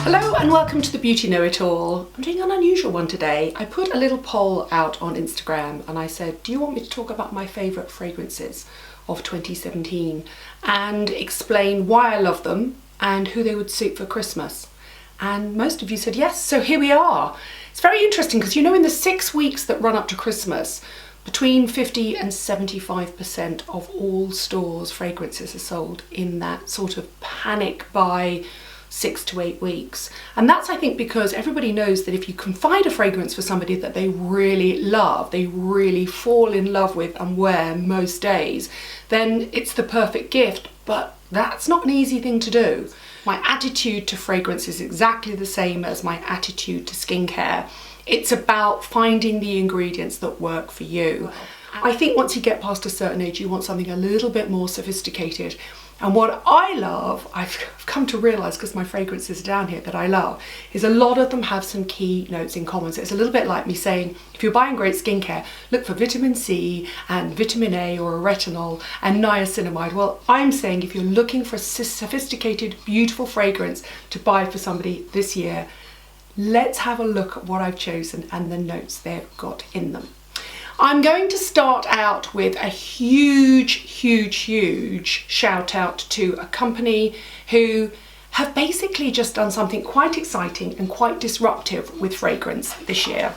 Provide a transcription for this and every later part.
Hello and welcome to the Beauty Know-It-All. I'm doing an unusual one today. I put a little poll out on Instagram and I said, do you want me to talk about my favourite fragrances of 2017 and explain why I love them and who they would suit for Christmas? And most of you said yes, so here we are. It's very interesting because you know in the 6 weeks that run up to Christmas, between 50 and 75% of all stores' fragrances are sold in that sort of panic buy 6 to 8 weeks. And that's, I think, because everybody knows that if you can find a fragrance for somebody that they really love, they really fall in love with and wear most days, then it's the perfect gift. But that's not an easy thing to do. My attitude to fragrance is exactly the same as my attitude to skincare. It's about finding the ingredients that work for you. I think once you get past a certain age, you want something a little bit more sophisticated. And what I love, I've come to realise because my fragrances are down here that I love, is a lot of them have some key notes in common. So it's a little bit like me saying, if you're buying great skincare, look for vitamin C and vitamin A or a retinol and niacinamide. Well, I'm saying if you're looking for a sophisticated, beautiful fragrance to buy for somebody this year, let's have a look at what I've chosen and the notes they've got in them. I'm going to start out with a huge shout out to a company who have basically just done something quite exciting and quite disruptive with fragrance this year.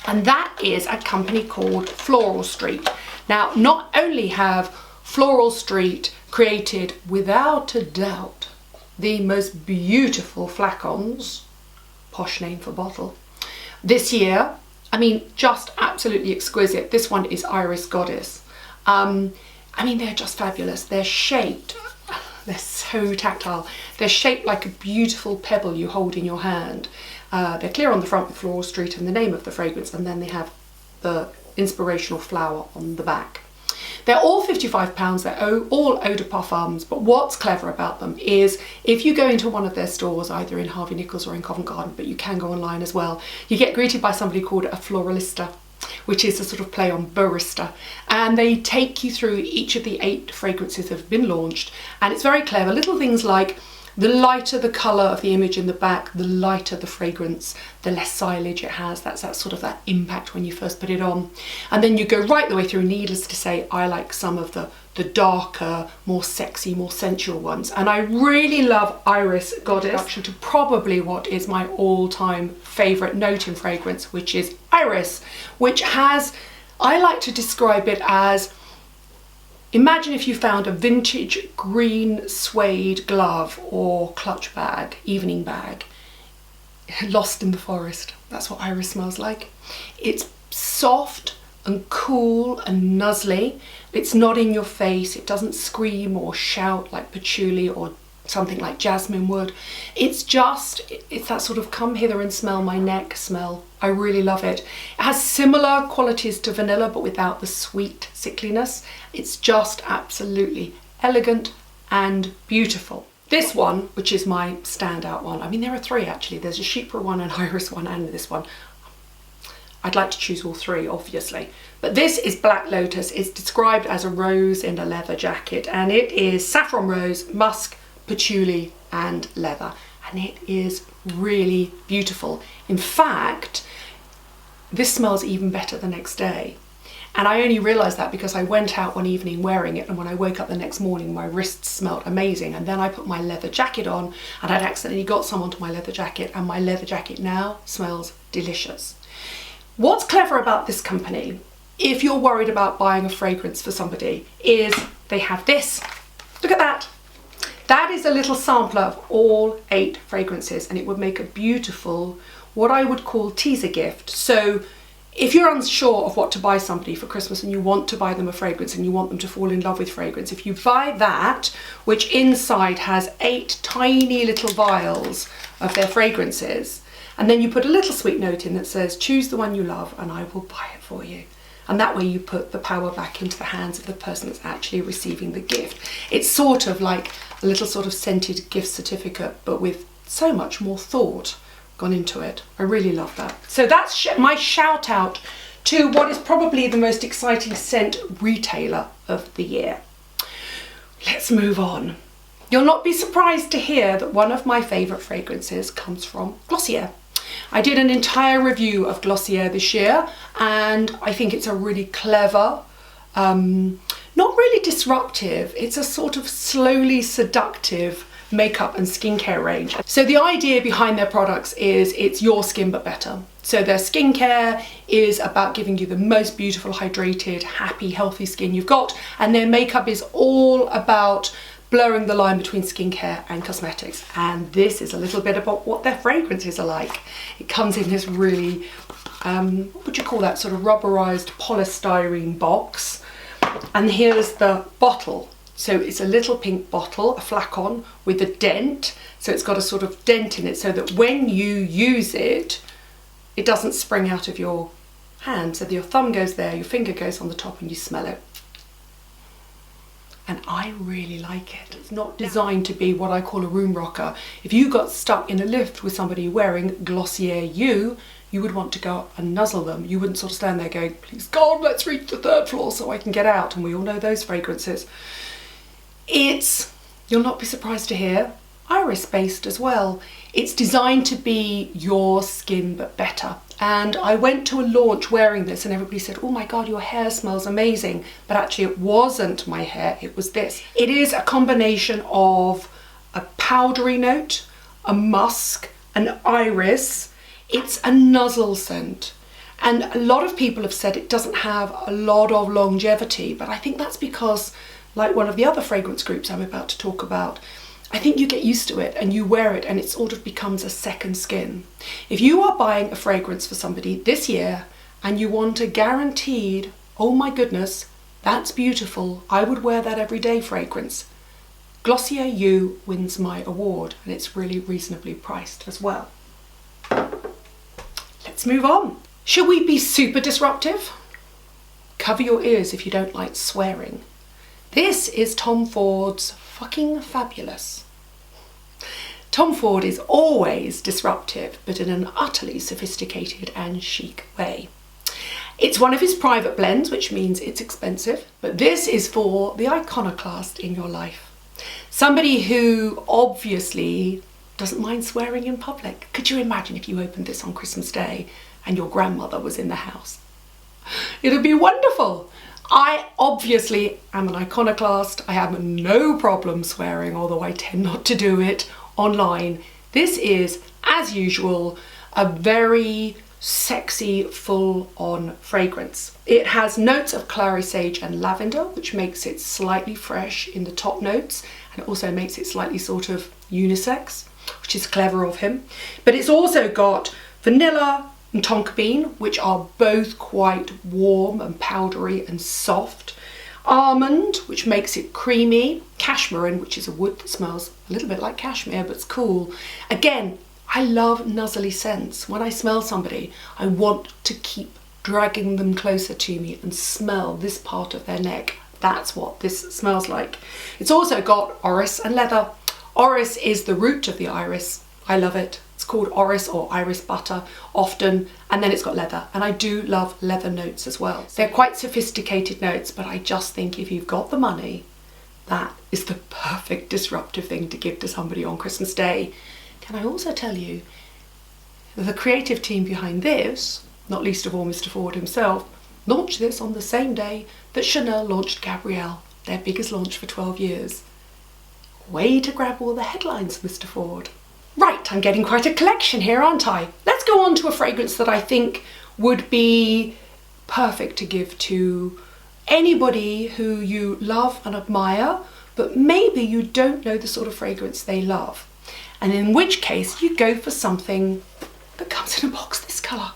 And that is a company called Floral Street. Now, not only have Floral Street created, without a doubt, the most beautiful flacons, posh name for bottle, this year. I mean, just absolutely exquisite. This one is Iris Goddess. I mean, they're just fabulous. They're shaped, they're so tactile. They're shaped like a beautiful pebble you hold in your hand. They're clear on the front with Floral Street and the name of the fragrance, and then they have the inspirational flower on the back. They're all £55, they're all eau de parfums, but what's clever about them is if you go into one of their stores, either in Harvey Nichols or in Covent Garden, but you can go online as well, you get greeted by somebody called a floralista, which is a sort of play on barista, and they take you through each of the 8 fragrances that have been launched, and it's very clever. Little things like the lighter the colour of the image in the back, the lighter the fragrance, the less silage it has. That's that sort of that impact when you first put it on. And then you go right the way through. Needless to say, I like some of the darker, more sexy, more sensual ones. And I really love Iris Goddess, to probably what is my all-time favourite note in fragrance, which is iris, which has, I like to describe it as, imagine if you found a vintage green suede glove or clutch bag, evening bag, lost in the forest. That's what iris smells like. It's soft and cool and nuzzly. It's not in your face. It doesn't scream or shout like patchouli or something like jasmine would. It's that sort of come hither and smell my neck smell. I really love it. It has similar qualities to vanilla but without the sweet sickliness. It's just absolutely elegant and beautiful. This one, which is my standout one, I mean there are 3 actually. There's a chypre one, an iris one and this one. I'd like to choose all 3 obviously. But this is Black Lotus. It's described as a rose in a leather jacket and it is saffron rose, musk, patchouli and leather, and it is really beautiful. In fact, this smells even better the next day, and I only realised that because I went out one evening wearing it, and when I woke up the next morning my wrists smelled amazing, and then I put my leather jacket on and I'd accidentally got some onto my leather jacket, and my leather jacket now smells delicious. What's clever about this company, if you're worried about buying a fragrance for somebody, is they have this. Look at that. That is a little sampler of all 8 fragrances, and it would make a beautiful, what I would call teaser gift. So if you're unsure of what to buy somebody for Christmas and you want to buy them a fragrance and you want them to fall in love with fragrance, if you buy that, which inside has 8 tiny little vials of their fragrances, and then you put a little sweet note in that says, choose the one you love and I will buy it for you. And that way you put the power back into the hands of the person that's actually receiving the gift. It's sort of like a little sort of scented gift certificate, but with so much more thought gone into it. I really love that. So that's my shout out to what is probably the most exciting scent retailer of the year. Let's move on. You'll not be surprised to hear that one of my favourite fragrances comes from Glossier. I did an entire review of Glossier this year, and I think it's a really clever, not really disruptive, it's a sort of slowly seductive makeup and skincare range. So the idea behind their products is it's your skin but better. So their skincare is about giving you the most beautiful, hydrated, happy, healthy skin you've got, and their makeup is all about blurring the line between skincare and cosmetics. And this is a little bit about what their fragrances are like. It comes in this really, what would you call that, sort of rubberized polystyrene box. And here's the bottle. So it's a little pink bottle, a flacon with a dent. So it's got a sort of dent in it so that when you use it, it doesn't spring out of your hand. So your thumb goes there, your finger goes on the top, and you smell it. And I really like it. It's not designed to be what I call a room rocker. If you got stuck in a lift with somebody wearing Glossier you would want to go up and nuzzle them. You wouldn't sort of stand there going, please God, let's reach the 3rd floor so I can get out. And we all know those fragrances. It's, you'll not be surprised to hear, iris based as well. It's designed to be your skin but better. And I went to a launch wearing this and everybody said, oh my God, your hair smells amazing. But actually it wasn't my hair, it was this. It is a combination of a powdery note, a musk, an iris. It's a nuzzle scent. And a lot of people have said it doesn't have a lot of longevity, but I think that's because, like one of the other fragrance groups I'm about to talk about, I think you get used to it and you wear it and it sort of becomes a second skin. If you are buying a fragrance for somebody this year and you want a guaranteed, oh my goodness, that's beautiful, I would wear that every day fragrance, Glossier You wins my award, and it's really reasonably priced as well. Let's move on. Should we be super disruptive? Cover your ears if you don't like swearing. This is Tom Ford's Fucking Fabulous. Tom Ford is always disruptive, but in an utterly sophisticated and chic way. It's one of his private blends, which means it's expensive, but this is for the iconoclast in your life. Somebody who obviously doesn't mind swearing in public. Could you imagine if you opened this on Christmas Day and your grandmother was in the house? It'd be wonderful. I obviously am an iconoclast. I have no problem swearing, although I tend not to do it online. This is, as usual, a very sexy, full-on fragrance. It has notes of clary sage and lavender, which makes it slightly fresh in the top notes, and it also makes it slightly sort of unisex, which is clever of him. But it's also got vanilla and tonka bean, which are both quite warm and powdery and soft. Almond, which makes it creamy. Cashmere, which is a wood that smells a little bit like cashmere, but it's cool. Again, I love nuzzly scents. When I smell somebody, I want to keep dragging them closer to me and smell this part of their neck. That's what this smells like. It's also got orris and leather. Orris is the root of the iris. I love it. It's called orris or iris butter often, and then it's got leather, and I do love leather notes as well. They're quite sophisticated notes, but I just think if you've got the money, that is the perfect disruptive thing to give to somebody on Christmas Day. Can I also tell you, the creative team behind this, not least of all Mr. Ford himself, launched this on the same day that Chanel launched Gabrielle, their biggest launch for 12 years. Way to grab all the headlines, Mr. Ford. Right, I'm getting quite a collection here, aren't I? Let's go on to a fragrance that I think would be perfect to give to anybody who you love and admire, but maybe you don't know the sort of fragrance they love. And in which case you go for something that comes in a box this colour.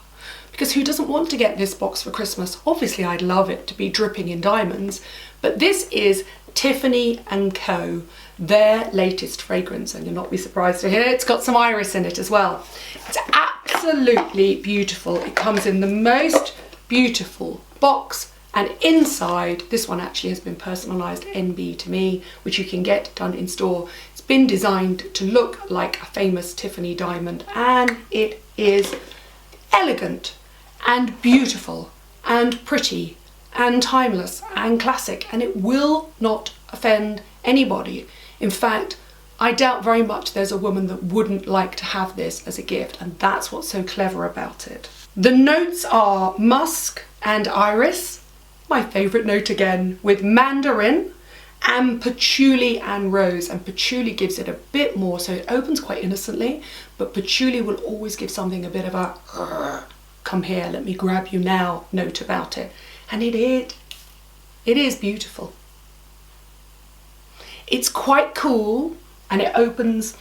Because who doesn't want to get this box for Christmas? Obviously I'd love it to be dripping in diamonds, but this is Tiffany Co, their latest fragrance, and you'll not be surprised to hear it's got some iris in it as well. It's absolutely beautiful. It comes in the most beautiful box, and inside, this one actually has been personalised NB to me, which you can get done in store. It's been designed to look like a famous Tiffany diamond, and it is elegant and beautiful and pretty and timeless and classic, and it will not offend anybody. In fact, I doubt very much there's a woman that wouldn't like to have this as a gift, and that's what's so clever about it. The notes are musk and iris, my favourite note again, with mandarin and patchouli and rose, and patchouli gives it a bit more, so it opens quite innocently, but patchouli will always give something a bit of a come here, let me grab you now note about it, and it is beautiful. It's quite cool, and it opens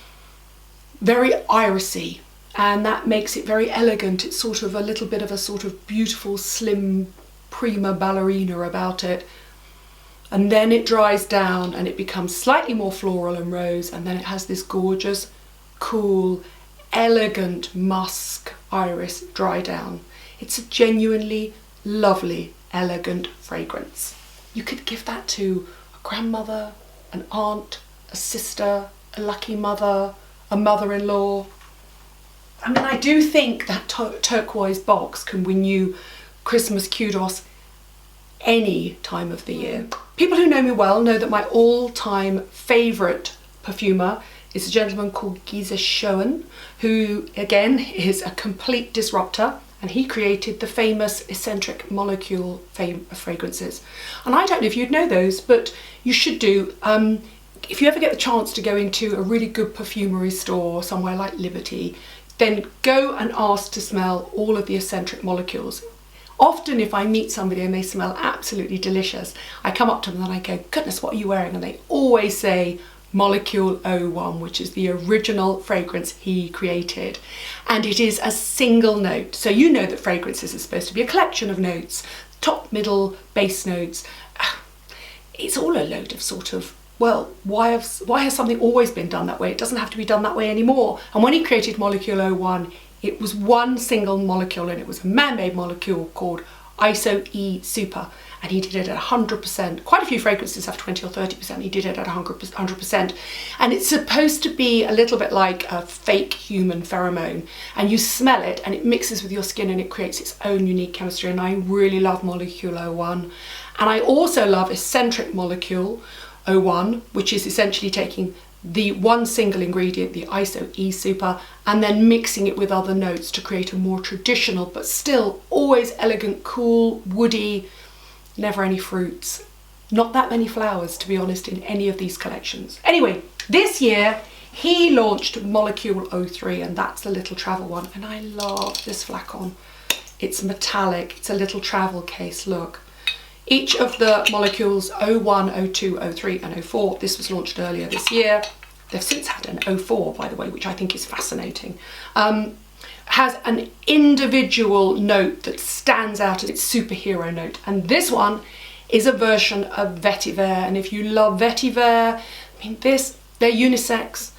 very irisy, and that makes it very elegant. It's sort of a little bit of a sort of beautiful slim prima ballerina about it, and then it dries down and it becomes slightly more floral and rose, and then it has this gorgeous, cool, elegant musk iris dry down. It's a genuinely lovely, elegant fragrance. You could give that to a grandmother, an aunt, a sister, a lucky mother, a mother-in-law. I mean, I do think that turquoise box can win you Christmas kudos any time of the year. People who know me well know that my all-time favourite perfumer is a gentleman called Guy Schoen, who again is a complete disruptor, and he created the famous eccentric molecule fragrances. And I don't know if you'd know those, but you should do. If you ever get the chance to go into a really good perfumery store somewhere like Liberty, then go and ask to smell all of the eccentric molecules. Often if I meet somebody and they smell absolutely delicious, I come up to them and I go, goodness, what are you wearing? And they always say Molecule 01, which is the original fragrance he created. And it is a single note. So you know that fragrances are supposed to be a collection of notes, top, middle, base notes. It's all a load of sort of, well, why has something always been done that way? It doesn't have to be done that way anymore. And when he created Molecule 01, it was one single molecule, and it was a man-made molecule called ISO-E Super, and he did it at 100%. Quite a few fragrances have 20 or 30%, he did it at 100%. And it's supposed to be a little bit like a fake human pheromone, and you smell it and it mixes with your skin and it creates its own unique chemistry, and I really love Molecule 01. And I also love Eccentric Molecule 01, which is essentially taking the one single ingredient, the ISO-E Super, and then mixing it with other notes to create a more traditional but still always elegant, cool, woody, never any fruits. Not that many flowers, to be honest, in any of these collections. Anyway, this year he launched Molecule 03, and that's the little travel one, and I love this flacon. It's metallic, it's a little travel case, look. Each of the molecules 01, 02, 03 and 04, this was launched earlier this year. They've since had an 04, by the way, which I think is fascinating. Has an individual note that stands out as its superhero note. And this one is a version of Vetiver. And if you love Vetiver, I mean, they're unisex.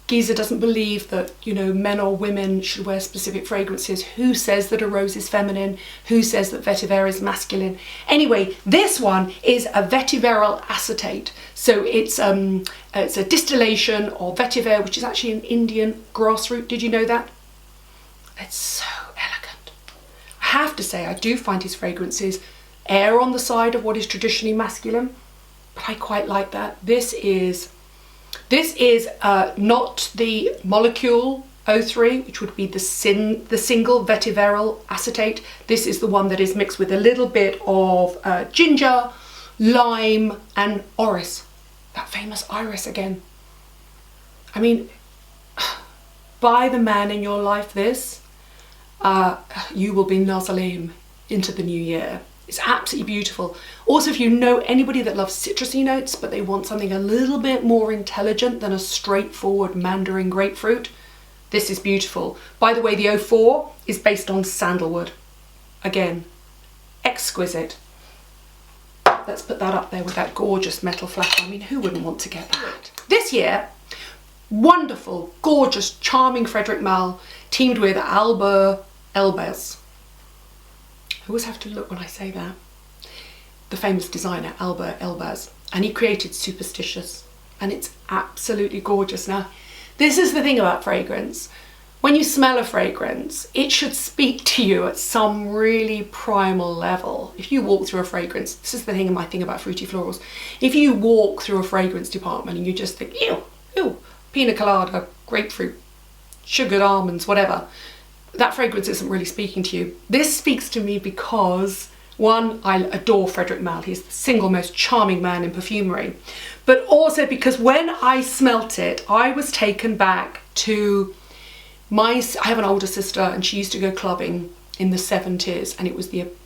Giza doesn't believe that, you know, men or women should wear specific fragrances. Who says that a rose is feminine? Who says that vetiver is masculine? Anyway, this one is a vetiveryl acetate. So it's a distillation of vetiver, which is actually an Indian grassroot. Did you know that? It's so elegant. I have to say, I do find his fragrances err on the side of what is traditionally masculine, but I quite like that. This is not the Molecule 03, which would be the single vetiveryl acetate. This is the one that is mixed with a little bit of ginger, lime and orris. That famous iris again. I mean, buy the man in your life this. You will be nuzzling into the new year. It's absolutely beautiful. Also, if you know anybody that loves citrusy notes, but they want something a little bit more intelligent than a straightforward mandarin grapefruit, this is beautiful. By the way, the 04 is based on sandalwood. Again, exquisite. Let's put that up there with that gorgeous metal flacon. I mean, who wouldn't want to get that? This year, wonderful, gorgeous, charming Frederic Malle teamed with Albert Elbaz. I always have to look when I say that. The famous designer, Albert Elbaz. And he created Superstitious. And it's absolutely gorgeous. Now, this is the thing about fragrance. When you smell a fragrance, it should speak to you at some really primal level. If you walk through a fragrance, this is the thing, my thing about fruity florals. If you walk through a fragrance department and you just think, ew, ew, pina colada, grapefruit, sugared almonds, whatever. That fragrance isn't really speaking to you. This speaks to me because, one, I adore Frederic Malle. He's the single most charming man in perfumery. But also because when I smelt it, I was taken back to I have an older sister and she used to go clubbing in the 70s, and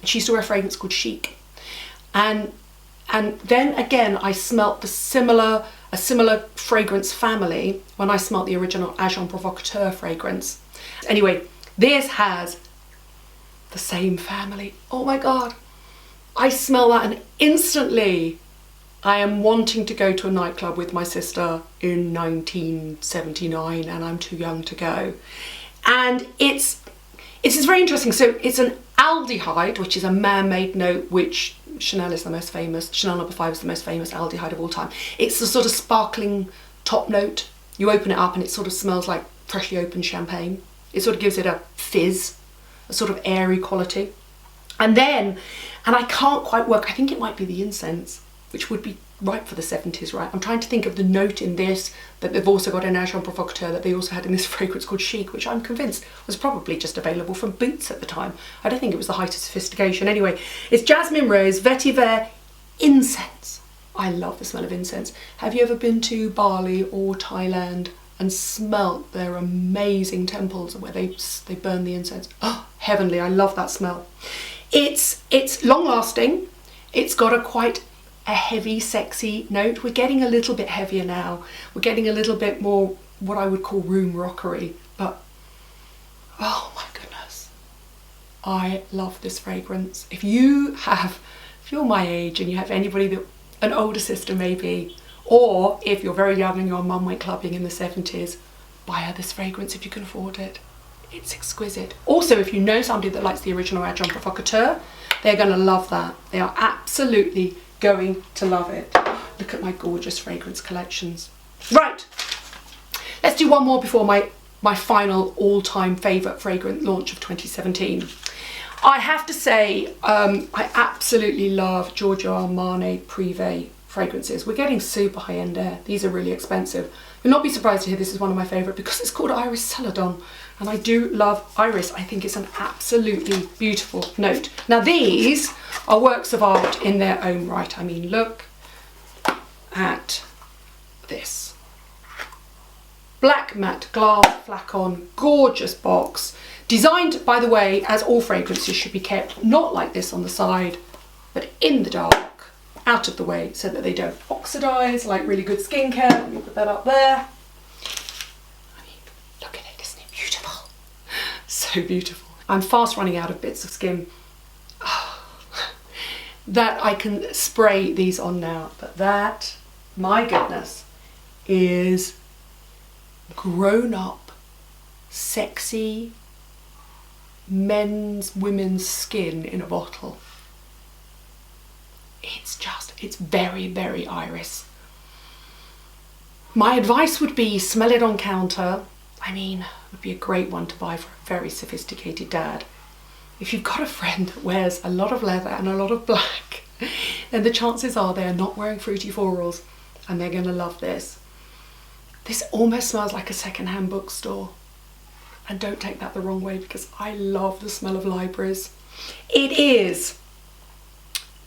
she used to wear a fragrance called Chic. And then again, I smelt a similar fragrance family when I smelt the original Agent Provocateur fragrance. Anyway, this has the same family. Oh my God. I smell that and instantly I am wanting to go to a nightclub with my sister in 1979 and I'm too young to go. And it's very interesting. So it's an aldehyde, which is a man-made note, which Chanel is the most famous, Chanel No. 5 is the most famous aldehyde of all time. It's the sort of sparkling top note. You open it up and it sort of smells like freshly opened champagne. It sort of gives it a fizz, a sort of airy quality. And I can't quite work, I think it might be the incense, which would be right for the 70s, right? I'm trying to think of the note in this that they've also got in Agent Provocateur that they also had in this fragrance called Chic, which I'm convinced was probably just available from Boots at the time. I don't think it was the height of sophistication. Anyway, it's Jasmine Rose Vetiver Incense. I love the smell of incense. Have you ever been to Bali or Thailand and smelt their amazing temples where they burn the incense? Oh, heavenly, I love that smell. It's long lasting. It's got a heavy, sexy note. We're getting a little bit heavier now. We're getting a little bit more what I would call room rockery, but oh my goodness, I love this fragrance. If you're my age and you have anybody an older sister maybe, or if you're very young and your mum went clubbing in the 70s, buy her this fragrance if you can afford it. It's exquisite. Also, if you know somebody that likes the original Agent Provocateur, they're going to love that. They are absolutely going to love it. Look at my gorgeous fragrance collections. Right, let's do one more before my final all-time favourite fragrance launch of 2017. I have to say, I absolutely love Giorgio Armani Privé fragrances. We're getting super high-end there. These are really expensive. You'll not be surprised to hear this is one of my favourite because it's called Iris Celadon. And I do love Iris. I think it's an absolutely beautiful note. Now these are works of art in their own right. I mean, look at this. Black matte glass flacon, gorgeous box. Designed, by the way, as all fragrances should be kept, not like this on the side, but in the dark, out of the way, so that they don't oxidize, like really good skincare. Let me put that up there. I mean, look at it, isn't it beautiful? So beautiful. I'm fast running out of bits of skin that I can spray these on now, but that, my goodness, is grown up, sexy, women's skin in a bottle. It's very, very Iris. My advice would be smell it on counter. I mean, it would be a great one to buy for a very sophisticated dad. If you've got a friend that wears a lot of leather and a lot of black, then the chances are they're not wearing fruity florals and they're going to love this. This almost smells like a second-hand bookstore. And don't take that the wrong way because I love the smell of libraries. It is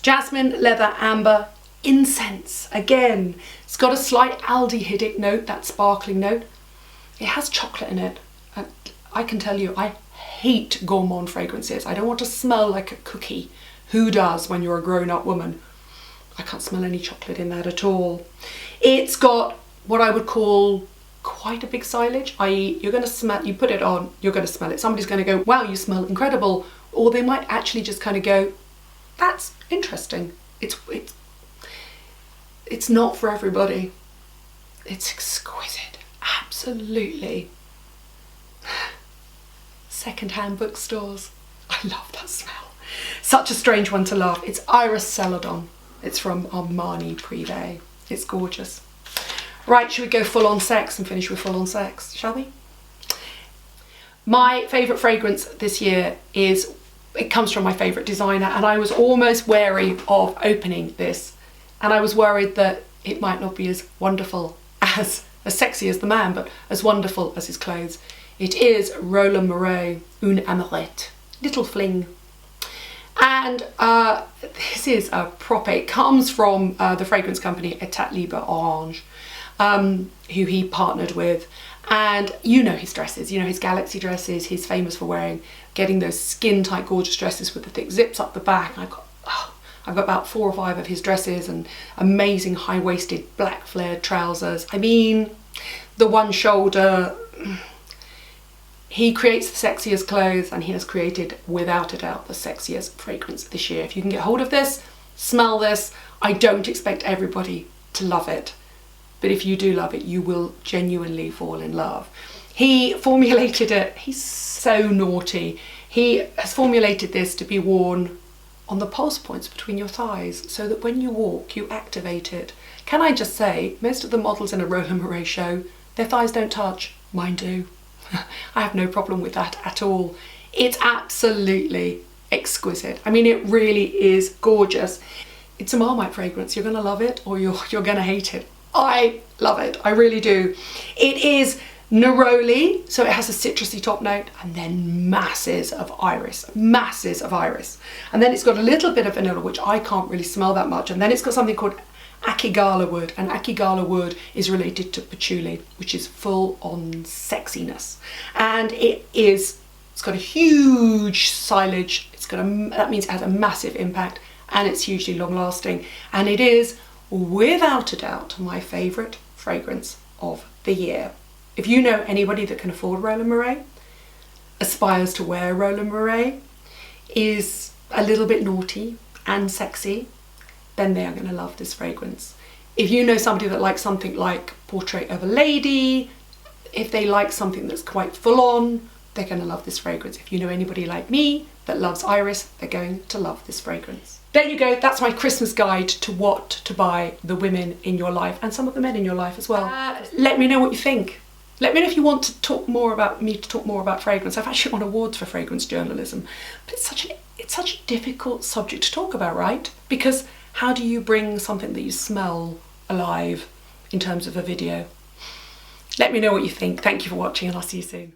Jasmine Leather Amber Incense. Again, it's got a slight aldehydic note, that sparkling note. It has chocolate in it. And I can tell you, I hate gourmand fragrances. I don't want to smell like a cookie. Who does when you're a grown-up woman? I can't smell any chocolate in that at all. It's got what I would call quite a big silage, i.e. you're going to smell, you put it on, you're going to smell it. Somebody's going to go, wow, you smell incredible. Or they might actually just kind of go, that's interesting. It's not for everybody. It's exquisite, absolutely. Second-hand bookstores. I love that smell. Such a strange one to love. It's Iris Celadon. It's from Armani Privé. It's gorgeous. Right, should we go full on sex and finish with full on sex, shall we? My favourite fragrance this year it comes from my favourite designer, and I was almost wary of opening this, and I was worried that it might not be as wonderful as as sexy as the man, but as wonderful as his clothes. It is Roland Mouret, Une Amourette, Little Fling. And this is a proper, it comes from the fragrance company Etat Libre Orange, who he partnered with. And you know his dresses, you know his galaxy dresses. He's famous for getting those skin tight gorgeous dresses with the thick zips up the back. I've got about 4 or 5 of his dresses and amazing high-waisted black flared trousers. I mean, the one shoulder. He creates the sexiest clothes, and he has created, without a doubt, the sexiest fragrance this year. If you can get hold of this, smell this. I don't expect everybody to love it, but if you do love it, you will genuinely fall in love. He formulated it, he's so naughty. He has formulated this to be worn on the pulse points between your thighs, so that when you walk, you activate it. Can I just say, most of the models in a Roland Mouret show, their thighs don't touch. Mine do. I have no problem with that at all. It's absolutely exquisite. I mean, it really is gorgeous. It's a Marmite fragrance. You're going to love it, or you're going to hate it. I love it. I really do. It is neroli, so it has a citrusy top note, and then masses of iris. Masses of iris. And then it's got a little bit of vanilla, which I can't really smell that much. And then it's got something called Akigala wood, and Akigala wood is related to patchouli, which is full on sexiness. And it's got a huge silage. That means it has a massive impact, and it's hugely long lasting. And it is, without a doubt, my favourite fragrance of the year. If you know anybody that can afford Roland Mouret, aspires to wear Roland Mouret, is a little bit naughty and sexy, then they are going to love this fragrance. If you know somebody that likes something like Portrait of a Lady, if they like something that's quite full on, they're going to love this fragrance. If you know anybody like me that loves iris, they're going to love this fragrance. There you go, that's my Christmas guide to what to buy the women in your life, and some of the men in your life as well. Let me know what you think. Let me know if you want to talk more about me, to talk more about fragrance. I've actually won awards for fragrance journalism, but it's such a difficult subject to talk about, right? Because how do you bring something that you smell alive in terms of a video? Let me know what you think. Thank you for watching, and I'll see you soon.